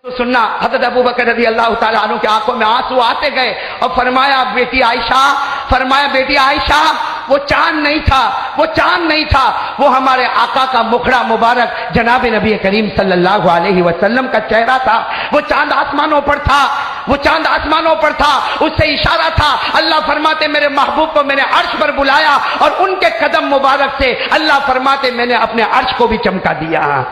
تو سننا حضرت ابو بکر رضی اللہ تعالیٰ عنہ کے آنکھوں میں آنسو آتے گئے اور فرمایا بیٹی عائشہ وہ چاند نہیں تھا وہ ہمارے آقا کا مکھڑا مبارک جناب نبی کریم صلی اللہ علیہ وسلم کا چہرہ تھا. وہ چاند آسمانوں پر تھا اس سے اشارہ تھا. اللہ فرماتے میرے محبوب کو میں نے عرش پر بلایا اور ان کے قدم مبارک سے اللہ فرماتے میں نے اپنے عرش کو بھی چمکا دیا.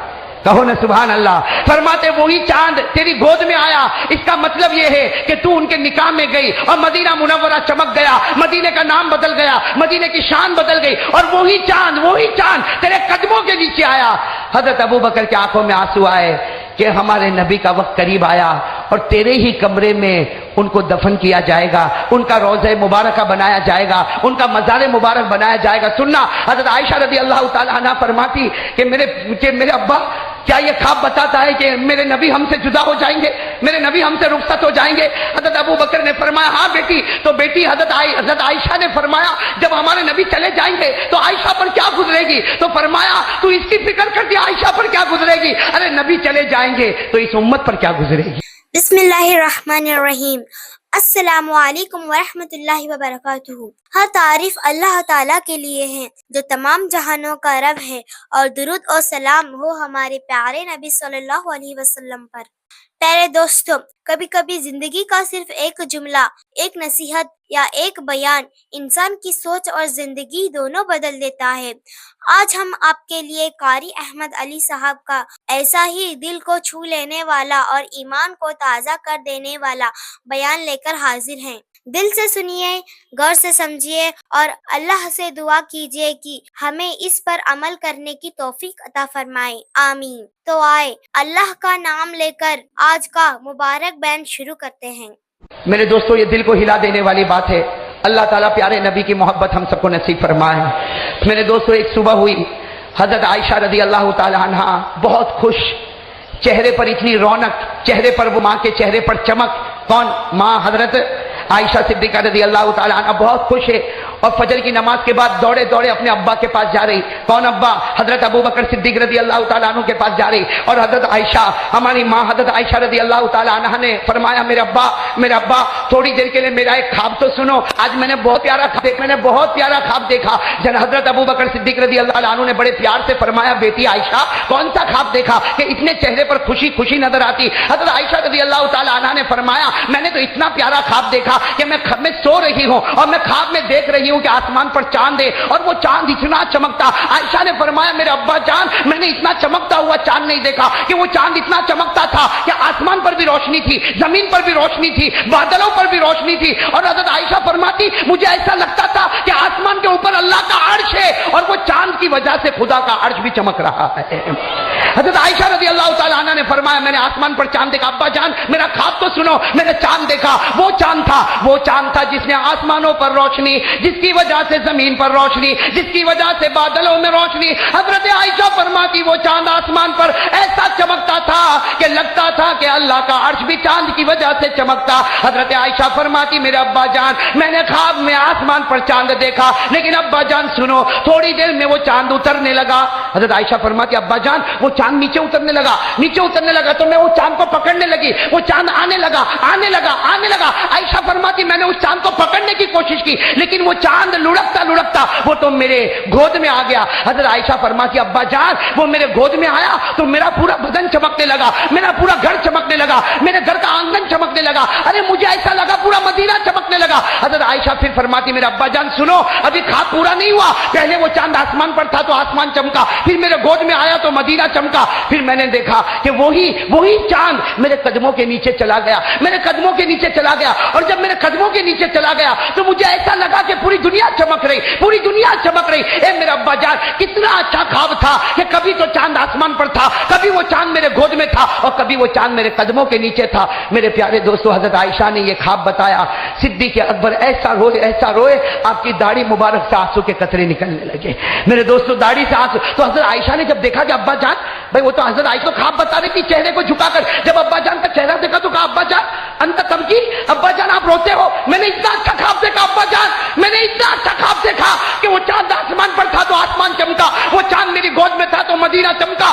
کہو نا سبحان اللہ. فرماتے وہی چاند تیری گود میں آیا. اس کا مطلب یہ ہے کہ تو ان کے نکاح میں گئی اور مدینہ منورہ چمک گیا, مدینے کا نام بدل گیا, مدینے کی شان بدل گئی, اور وہی چاند تیرے قدموں کے نیچے آیا. حضرت ابو بکر کی آنکھوں میں آنسو آئے کہ ہمارے نبی کا وقت قریب آیا اور تیرے ہی کمرے میں ان کو دفن کیا جائے گا, ان کا روضہ مبارکہ بنایا جائے گا, ان کا مزار مبارک بنایا جائے گا. سننا حضرت عائشہ رضی اللہ تعالیٰ عنہ فرماتی کہ میرے ابا کیا یہ خواب بتاتا ہے کہ میرے نبی ہم سے جدا ہو جائیں گے, میرے نبی ہم سے رخصت ہو جائیں گے؟ حضرت ابو بکر نے فرمایا ہاں بیٹی. تو بیٹی حضرت عائشہ نے فرمایا جب ہمارے نبی چلے جائیں گے تو عائشہ پر کیا گزرے گی؟ تو فرمایا تو اس کی فکر کرتی عائشہ پر کیا گزرے گی؟ ارے نبی چلے جائیں گے تو اس امت پر کیا گزرے گی؟ بسم اللہ الرحمن الرحیم. السلام علیکم ورحمۃ اللہ وبرکاتہ. ہر تعریف اللہ تعالیٰ کے لیے ہے جو تمام جہانوں کا رب ہے, اور درود و سلام ہو ہمارے پیارے نبی صلی اللہ علیہ وسلم پر. پیارے دوستو, کبھی کبھی زندگی کا صرف ایک جملہ, ایک نصیحت یا ایک بیان انسان کی سوچ اور زندگی دونوں بدل دیتا ہے. آج ہم آپ کے لیے قاری احمد علی صاحب کا ایسا ہی دل کو چھو لینے والا اور ایمان کو تازہ کر دینے والا بیان لے کر حاضر ہیں. دل سے سنیے, غور سے سمجھیے اور اللہ سے دعا کیجیے کہ ہمیں اس پر عمل کرنے کی توفیق عطا فرمائے. آمین. تو آئے اللہ کا نام لے کر آج کا مبارک بیان شروع کرتے ہیں. میرے دوستو یہ دل کو ہلا دینے والی بات ہے. اللہ تعالیٰ پیارے نبی کی محبت ہم سب کو نصیب فرمائے. میرے دوستو ایک صبح ہوئی, حضرت عائشہ رضی اللہ تعالیٰ عنہ بہت خوش, چہرے پر اتنی رونق, چہرے پر وہ ماں کے چہرے پر چمک. کون؟ ماں حضرت عائشہ صدیقہ رضی اللہ تعالیٰ عنہ بہت خوش ہے اور فجر کی نماز کے بعد دوڑے دوڑے اپنے ابا کے پاس جا رہی. کون ابا؟ حضرت ابو بکر صدیق رضی اللہ تعالیٰ عنہ کے پاس جا رہی. اور حضرت عائشہ, ہماری ماں حضرت عائشہ رضی اللہ تعالیٰ عنہ نے فرمایا میرے ابا تھوڑی دیر کے لیے میرا ایک خواب تو سنو. آج میں نے بہت پیارا خواب دیکھا. حضرت ابو بکر صدیق رضی اللہ تعالیٰ عنہ نے بڑے پیار سے فرمایا بیٹی عائشہ کون سا خواب دیکھا کہ اتنے چہرے پر خوشی نظر آتی؟ حضرت عائشہ رضی اللہ تعالیٰ عنہ نے فرمایا میں نے تو اتنا پیارا خواب دیکھا کہ میں سو رہی ہوں اور میں خواب میں دیکھ رہی ہوں کہ آسمان پر چاند ہے اور وہ چاند اتنا چمکتا. عائشہ نے فرمایا میرے ابا جان میں نے اتنا چمکتا ہوا چاند نہیں دیکھا کہ وہ چاند اتنا چمکتا تھا کہ آسمان پر بھی روشنی تھی, زمین پر بھی روشنی تھی, بادلوں پر بھی روشنی تھی. اور حضرت عائشہ فرماتی مجھے ایسا لگتا تھا کہ آسمان کے اوپر اللہ کا عرش ہے اور وہ چاند کی وجہ سے خدا کا عرش بھی چمک رہا ہے. حضرت عائشہ رضی اللہ تعالیٰ عنہ نے فرمایا میں نے آسمان پر چاند دیکھا. ابا جان میرا خواب تو سنو, میں نے چاند دیکھا. وہ چاند تھا جس نے آسمانوں پر روشنی, جس کی وجہ سے زمین پر روشنی, جس کی وجہ سے بادلوں میں روشنی. حضرت عائشہ فرماتی وہ چاند آسمان پر ایسا چمکتا تھا کہ لگتا تھا کہ اللہ کا عرش بھی چاند کی وجہ سے چمکتا. حضرت عائشہ فرماتی میرے ابا جان میں نے خواب میں آسمان پر چاند دیکھا, لیکن ابا جان سنو تھوڑی دیر میں وہ چاند اترنے لگا. حضرت عائشہ فرماتی ابا جان وہ چاند نیچے اترنے لگا تو میں وہ چاند کو پکڑنے لگی. وہ چاند آنے لگا. عائشہ فرماتی میں نے اس چاند کو پکڑنے کی کوشش کی لیکن وہ چاند لڑکتا وہ تو میرے گود میں آ گیا. حضرت عائشہ فرماتی ابا جان وہ میرے گود میں آیا تو میرا پورا بدن چمکنے لگا, میرا پورا گھر چمکنے لگا, میرے گھر کا آنگن چمکنے لگا. ارے مجھے ایسا لگا پورا مدینہ چمکنے لگا. حضرت عائشہ پھر فرماتی میرے ابا جان سنو ابھی خواب پورا نہیں ہوا. پہلے وہ چاند آسمان پر تھا تو آسمان چمکا, پھر میرے گود میں آیا تو مدینہ چمکا. پھر میں نے دیکھا کہ وہی چاند میرے قدموں کے نیچے چلا گیا. اور جب میرے قدموں کے نیچے چلا گیا تو مجھے ایسا لگا کہ پوری دنیا چمک رہی. اے میرا ابا جان کتنا اچھا خواب تھا کہ کبھی تو چاند آسمان پر تھا, کبھی وہ چاند میرے گود میں تھا اور کبھی وہ چاند میرے قدموں کے نیچے تھا. میرے پیارے دوستو حضرت عائشہ نے یہ خواب بتایا. صدیق اکبر ایسا روئے آپ کی داڑھی مبارک سے آنسو کے قطرے نکلنے لگے. میرے دوستو داڑھی سے آنسو. تو حضرت عائشہ نے جب دیکھا کہ ابا جان بھائی وہ تو حضرت عائشہ خواب بتا رہی تھی چہرے کو جھکا کر, جب ابا جان کا چہرہ دیکھا تو کہا ابا جان انت تبکی, ابا جان آپ روتے ہو؟ میں نے اتنا اچھا خواب دیکھا ابا جان, میں نے اتنا اچھا خواب دیکھا کہ وہ چاند آسمان پر تھا تو آسمان چمکا, وہ چاند میری گود میں تھا تو مدینہ چمکا,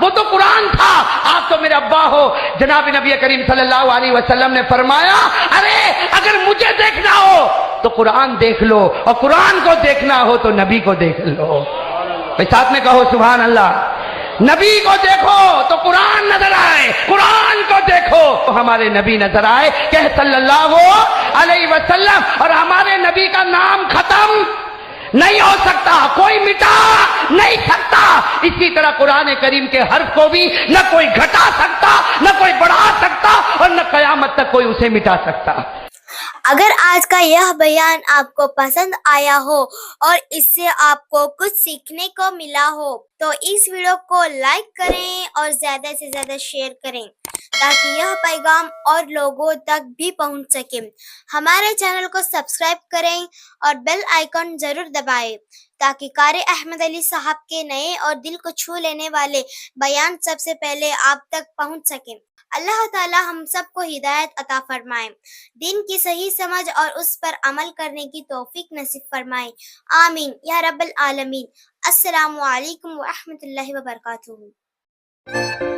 وہ تو قرآن تھا. آپ تو میرے ابا ہو. جناب نبی کریم صلی اللہ علیہ وسلم نے فرمایا ارے اگر مجھے دیکھنا ہو تو قرآن دیکھ لو اور قرآن کو دیکھنا ہو تو نبی کو دیکھ لو. ساتھ میں کہو سبحان اللہ. نبی کو دیکھو تو قرآن نظر آئے, قرآن کو دیکھو تو ہمارے نبی نظر آئے کہ صلی اللہ علیہ وسلم. اور ہمارے نبی کا نام ختم نہیں ہو سکتا, کوئی مٹا نہیں سکتا. اسی طرح قرآن کریم کے حرف کو بھی نہ کوئی گھٹا سکتا, نہ کوئی بڑھا سکتا, اور نہ قیامت تک کوئی اسے مٹا سکتا. اگر آج کا یہ بیان آپ کو پسند آیا ہو اور اس سے آپ کو کچھ سیکھنے کو ملا ہو تو اس ویڈیو کو لائک کریں اور زیادہ سے زیادہ شیئر کریں تاکہ یہ پیغام اور لوگوں تک بھی پہنچ سکے. ہمارے چینل کو سبسکرائب کریں اور بیل آئیکن ضرور دبائیں تاکہ قاری احمد علی صاحب کے نئے اور دل کو چھو لینے والے بیان سب سے پہلے آپ تک پہنچ سکیں. اللہ تعالی ہم سب کو ہدایت عطا فرمائے, دین کی صحیح سمجھ اور اس پر عمل کرنے کی توفیق نصیب فرمائے. آمین یا رب العالمین. السلام علیکم ورحمۃ اللہ وبرکاتہ.